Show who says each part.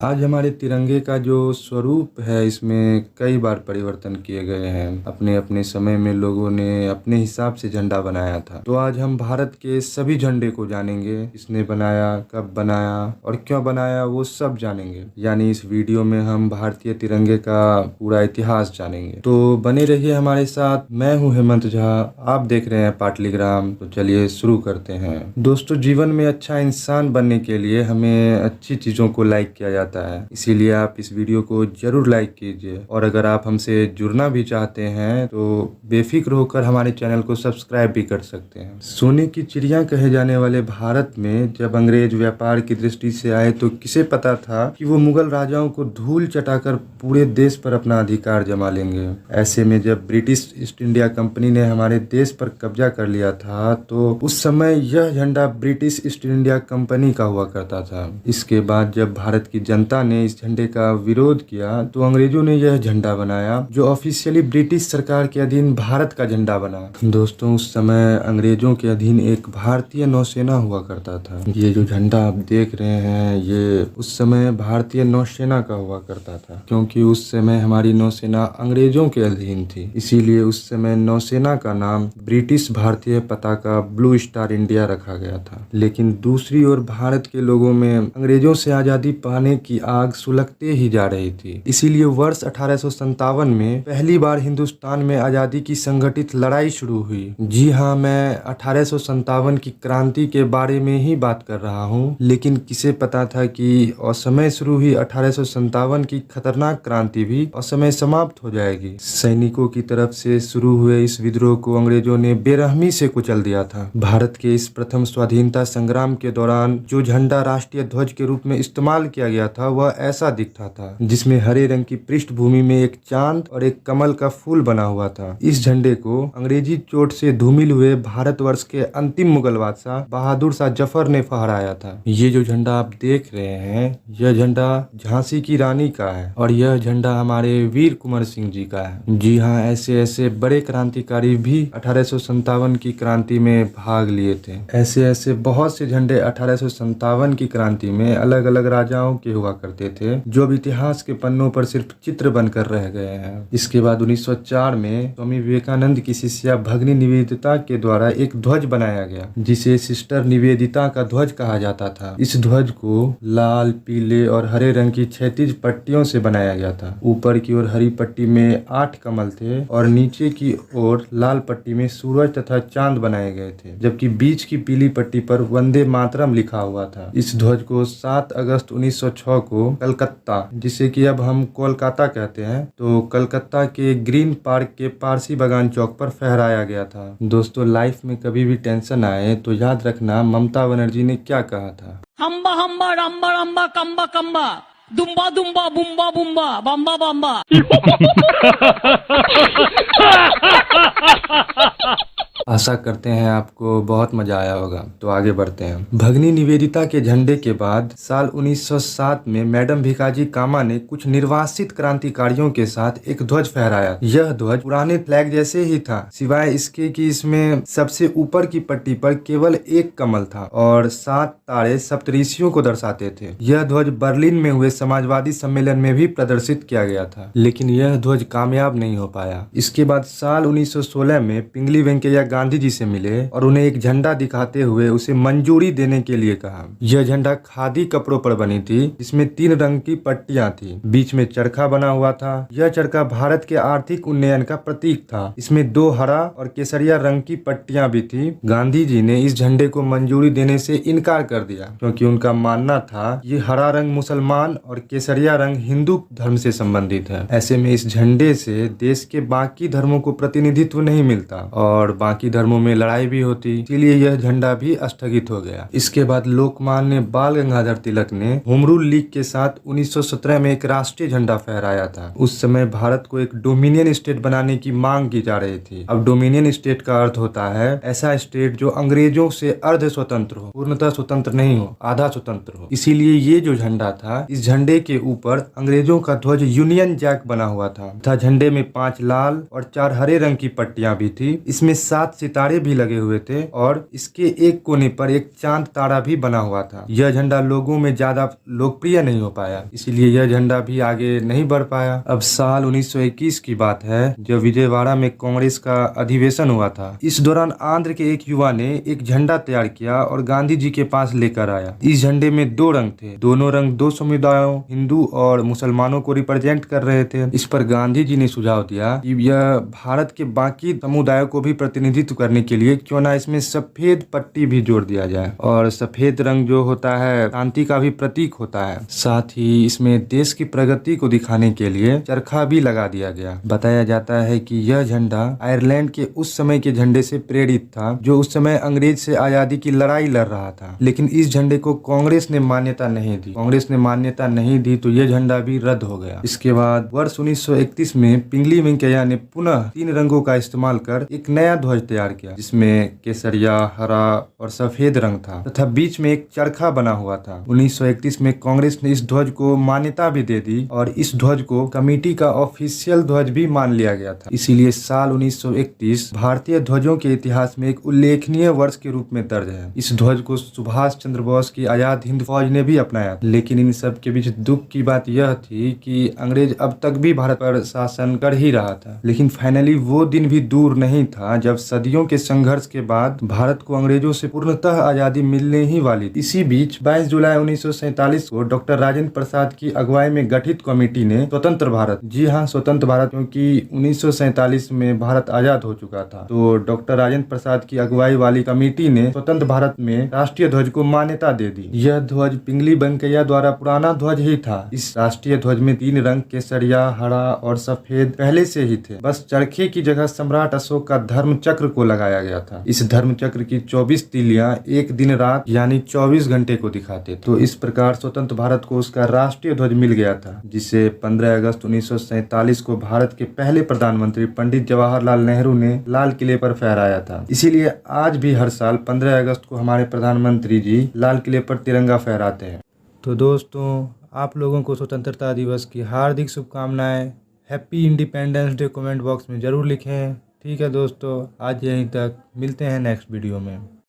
Speaker 1: आज हमारे तिरंगे का जो स्वरूप है इसमें कई बार परिवर्तन किए गए हैं। अपने अपने समय में लोगों ने अपने हिसाब से झंडा बनाया था। तो आज हम भारत के सभी झंडे को जानेंगे, किसने बनाया, कब बनाया और क्यों बनाया, वो सब जानेंगे। यानी इस वीडियो में हम भारतीय तिरंगे का पूरा इतिहास जानेंगे। तो बने रहिए हमारे साथ। मैं हूँ हेमंत झा, आप देख रहे हैं पाटलीग्राम। तो चलिए शुरू करते हैं। दोस्तों, जीवन में अच्छा इंसान बनने के लिए हमें अच्छी चीजों को लाइक किया जाता है, इसीलिए आप इस वीडियो को जरूर लाइक कीजिए। और अगर आप हमसे जुड़ना भी चाहते हैं तो बेफिक्र होकर हमारे चैनल को सब्सक्राइब भी कर सकते हैं। सोने की चिड़िया कहे जाने वाले भारत में जब अंग्रेज व्यापार की दृष्टि से आए तो किसे पता था कि वो मुगल राजाओं को धूल चटाकर पूरे देश पर अपना अधिकार जमा लेंगे। ऐसे में जब ब्रिटिश ईस्ट इंडिया कंपनी ने हमारे देश पर कब्जा कर लिया था तो उस समय यह झंडा ब्रिटिश ईस्ट इंडिया कंपनी का हुआ करता था। इसके बाद जब भारत की जनता ने इस झंडे का विरोध किया तो अंग्रेजों ने यह झंडा बनाया जो ऑफिशियली ब्रिटिश सरकार के अधीन भारत का झंडा बना। दोस्तों, उस समय अंग्रेजों के अधीन एक भारतीय नौसेना हुआ करता था। ये जो झंडा आप देख रहे हैं ये उस समय भारतीय नौसेना का हुआ करता था, क्योंकि उस समय हमारी नौसेना अंग्रेजों के अधीन थी। इसीलिए उस समय नौसेना का नाम ब्रिटिश भारतीय पताका ब्लू स्टार इंडिया रखा गया था। लेकिन दूसरी ओर भारत के लोगों में अंग्रेजों से आजादी पाने की आग सुलगते ही जा रही थी। इसीलिए वर्ष 1857 में पहली बार हिंदुस्तान में आजादी की संगठित लड़ाई शुरू हुई। जी हाँ, मैं 1857 की क्रांति के बारे में ही बात कर रहा हूँ। लेकिन किसे पता था कि असमय शुरू हुई 1857 की खतरनाक क्रांति भी असमय समाप्त हो जाएगी। सैनिकों की तरफ से शुरू हुए इस विद्रोह को अंग्रेजों ने बेरहमी से कुचल दिया था। भारत के इस प्रथम स्वाधीनता संग्राम के दौरान जो झंडा राष्ट्रीय ध्वज के रूप में इस्तेमाल किया गया था वह ऐसा दिखता था, जिसमें हरे रंग की पृष्ठभूमि में एक चांद और एक कमल का फूल बना हुआ था। इस झंडे को अंग्रेजी चोट से धूमिल हुए भारतवर्ष के अंतिम मुगल बादशाह बहादुर शाह जफर ने फहराया था। ये जो झंडा आप देख रहे हैं यह झंडा झांसी की रानी का है और यह झंडा हमारे वीर कुंवर सिंह जी का है। जी हाँ, ऐसे ऐसे बड़े क्रांतिकारी भी 1857 की क्रांति में भाग लिए थे। ऐसे ऐसे बहुत से झंडे 1857 की क्रांति में अलग अलग राजाओं के हुआ करते थे, जो अब इतिहास के पन्नों पर सिर्फ चित्र बनकर रह गए हैं। इसके बाद 1904 में स्वामी विवेकानंद की शिष्या भगिनी निवेदिता के द्वारा एक ध्वज बनाया गया, जिसे सिस्टर निवेदिता का ध्वज कहा जाता था। इस ध्वज को लाल, पीले और हरे रंग की क्षैतिज पट्टियों से बनाया गया था। ऊपर की ओर हरी पट्टी में 8 कमल थे और नीचे की ओर लाल पट्टी में सूरज तथा चांद बनाए गए थे, जबकि बीच की पीली पट्टी पर वंदे मातरम लिखा हुआ था। इस ध्वज को 7 अगस्त 1906 को कलकत्ता, जिसे कि अब हम कोलकाता कहते हैं, तो कलकत्ता के ग्रीन पार्क के पारसी बागान चौक पर फहराया गया था। दोस्तों, लाइफ में कभी भी टेंशन आए तो याद रखना ममता बनर्जी ने क्या कहा था।
Speaker 2: हम्बा हम्बा रम्बा रम्बा कम्बा कम्बा दुम्बा दुम्बा बुम्बा बुम्बा बम्बा बम्बा।
Speaker 1: आशा करते हैं आपको बहुत मजा आया होगा। तो आगे बढ़ते हैं। भगिनी निवेदिता के झंडे के बाद साल 1907 में मैडम भिकाजी कामा ने कुछ निर्वासित क्रांतिकारियों के साथ एक ध्वज फहराया। यह ध्वज पुराने फ्लैग जैसे ही था, सिवाय इसके कि इसमें सबसे ऊपर की पट्टी पर केवल एक कमल था और 7 तारे सप्तऋषियों को दर्शाते थे। यह ध्वज बर्लिन में हुए समाजवादी सम्मेलन में भी प्रदर्शित किया गया था, लेकिन यह ध्वज कामयाब नहीं हो पाया। इसके बाद साल 1916 में पिंगली वेंकैया गांधी जी से मिले और उन्हें एक झंडा दिखाते हुए उसे मंजूरी देने के लिए कहा। यह झंडा खादी कपड़ों पर बनी थी, जिसमें 3 रंग की पट्टियां थी। बीच में चरखा बना हुआ था। यह चरखा भारत के आर्थिक उन्नयन का प्रतीक था। इसमें 2 हरा और केसरिया रंग की पट्टियां भी थी। गांधी जी ने इस झंडे को मंजूरी देने से इनकार कर दिया, क्योंकि उनका मानना था ये हरा रंग मुसलमान और केसरिया रंग हिंदू धर्म से संबंधित है। ऐसे में इस झंडे से देश के बाकी धर्मों को प्रतिनिधित्व नहीं मिलता और बाकी धर्मों में लड़ाई भी होती, इसीलिए यह झंडा भी स्थगित हो गया। इसके बाद लोकमान्य बाल गंगाधर तिलक ने होम रूल लीग के साथ 1917 में एक राष्ट्रीय झंडा फहराया था। उस समय भारत को एक डोमिनियन स्टेट बनाने की मांग की जा रही थी। अब डोमिनियन स्टेट का अर्थ होता है ऐसा स्टेट जो अंग्रेजों से अर्ध स्वतंत्र हो, पूर्णतः स्वतंत्र नहीं हो, आधा स्वतंत्र हो। इसीलिए ये जो झंडा था, इस झंडे के ऊपर अंग्रेजों का ध्वज यूनियन जैक बना हुआ था तथा झंडे में 5 लाल और 4 हरे रंग की पट्टियां भी थी। इसमें 7 7 सितारे भी लगे हुए थे और इसके एक कोने पर एक चांद तारा भी बना हुआ था। यह झंडा लोगों में ज्यादा लोकप्रिय नहीं हो पाया, इसीलिए यह झंडा भी आगे नहीं बढ़ पाया। अब साल 1921 की बात है, जब विजयवाड़ा में कांग्रेस का अधिवेशन हुआ था। इस दौरान आंध्र के एक युवा ने एक झंडा तैयार किया और गांधी जी के पास लेकर आया। इस झंडे में 2 रंग थे, दोनों रंग 2 समुदायों हिंदू और मुसलमानों को रिप्रेजेंट कर रहे थे। इस पर गांधी जी ने सुझाव दिया कि यह भारत के बाकी समुदायों को भी प्रतिनिधित्व करने के लिए क्यों ना इसमें सफेद पट्टी भी जोड़ दिया जाए। और सफेद रंग जो होता है शांति का भी प्रतीक होता है। साथ ही इसमें देश की प्रगति को दिखाने के लिए चरखा भी लगा दिया गया। बताया जाता है कि यह झंडा आयरलैंड के उस समय के झंडे से प्रेरित था, जो उस समय अंग्रेज से आजादी की लड़ाई लड़ रहा था। लेकिन इस झंडे को कांग्रेस ने मान्यता नहीं दी। कांग्रेस ने मान्यता नहीं दी तो यह झंडा भी रद्द हो गया। इसके बाद वर्ष 1931 में पिंगली वेंकैया ने पुनः 3 रंगों का इस्तेमाल कर एक नया ध्वज तैयार किया, जिसमें केसरिया, हरा और सफेद रंग था तथा बीच में एक चरखा बना हुआ था। 1931 में कांग्रेस ने इस ध्वज को मान्यता भी दे दी और इस ध्वज को कमेटी का ऑफिशियल ध्वज भी मान लिया गया था। इसीलिए साल 1931 भारतीय ध्वजों के इतिहास में एक उल्लेखनीय वर्ष के रूप में दर्ज है। इस ध्वज को सुभाष चंद्र बोस की आजाद हिंद फौज ने भी अपनाया। लेकिन इन सब के बीच दुख की बात यह थी कि अंग्रेज अब तक भी भारत पर शासन कर ही रहा था। लेकिन फाइनली वो दिन भी दूर नहीं था जब सदियों के संघर्ष के बाद भारत को अंग्रेजों से पूर्णतः आजादी मिलने ही वाली थी। इसी बीच 22 जुलाई 1947 को डॉक्टर राजेंद्र प्रसाद की अगुवाई में गठित कमेटी ने स्वतंत्र भारत, जी हाँ स्वतंत्र भारत, क्योंकि 1947 में भारत आजाद हो चुका था, तो डॉक्टर राजेंद्र प्रसाद की अगुवाई वाली कमेटी ने स्वतंत्र भारत में राष्ट्रीय ध्वज को मान्यता दे दी। यह ध्वज पिंगली वेंकैया द्वारा पुराना ध्वज ही था। इस राष्ट्रीय ध्वज में 3 रंग केसरिया, हरा और सफेद पहले से ही थे। बस चरखे की जगह सम्राट अशोक का धर्म चक्र को लगाया गया था। इस धर्म चक्र की 24 तीलियां एक दिन रात यानी 24 घंटे को दिखाते थे। तो इस प्रकार स्वतंत्र भारत को उसका राष्ट्रीय ध्वज मिल गया था, जिसे 15 अगस्त 1947 को भारत के पहले प्रधानमंत्री पंडित जवाहरलाल नेहरू ने लाल किले पर फहराया था। इसीलिए आज भी हर साल 15 अगस्त को हमारे प्रधानमंत्री जी लाल किले पर तिरंगा फहराते हैं। तो दोस्तों, आप लोगों को स्वतंत्रता दिवस की हार्दिक शुभकामनाएं। Happy independence day comment box में जरूर लिखें। ठीक है दोस्तों, आज यहीं तक, मिलते हैं नेक्स्ट वीडियो में।